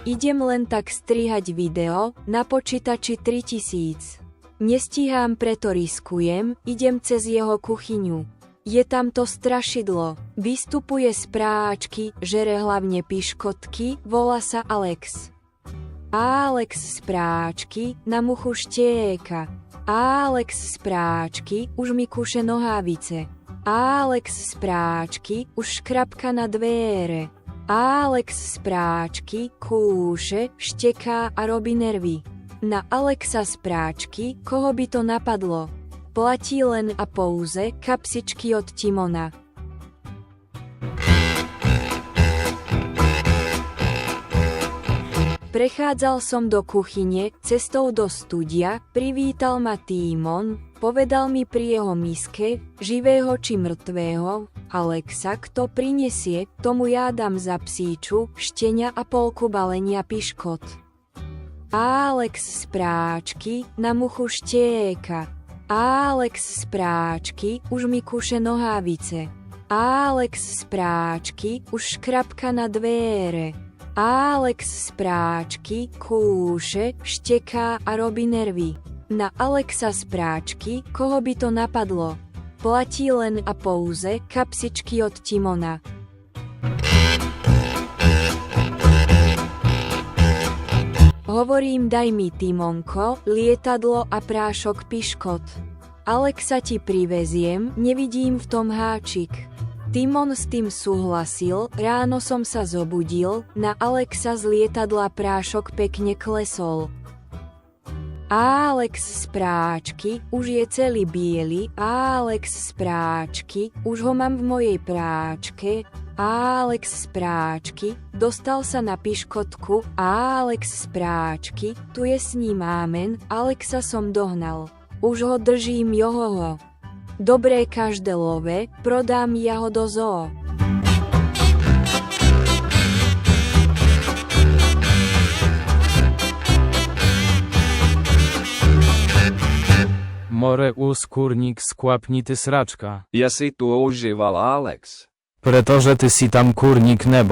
Idem len tak strihať video, na počítači 3000. Nestíham, preto riskujem, idem cez jeho kuchyňu. Je tam to strašidlo, vystupuje z práčky, žere hlavne piškotky, volá sa Alex. Alex z práčky, na muchu štieka. Alex z práčky, už mi kuše nohavice. Alex z práčky, už škrapka na dvere. Alex z práčky, kúše, šteká a robí nervy. Na Alexa z práčky, koho by to napadlo? Platí len a pouze kapsičky od Timona. Prechádzal som do kuchyne, cestou do studia, privítal ma Timon, povedal mi pri jeho miske, živého či mŕtvého, Alexa, kto prinesie, tomu ja dám za psíču, štenia a polku balenia piškot. Alex z práčky, na muchu štieka. Alex z práčky, už mi kuše nohavice. Alex z práčky, už škrapka na dvere. Alex z práčky, kúše, šteká a robí nervy. Na Alexa z práčky, koho by to napadlo? Platí len a pouze kapsičky od Timona. Hovorím, daj mi, Timonko, lietadlo a prášok piškot. Alexa ti priveziem, nevidím v tom háčik. Timon s tým súhlasil, ráno som sa zobudil, na Alexa z lietadla prášok pekne klesol. Alex z práčky, už je celý biely, Alex z práčky, už ho mám v mojej práčke, Alex z práčky, dostal sa na piškotku, Alex z práčky, tu je s ním ámen, Alexa som dohnal, už ho držím johoho. Dobré každé love, prodám ja ho do zoo. More kurník skłapnity sraczka. Ja si tu užíval Alex. Pretože ty si tam kurník nebo.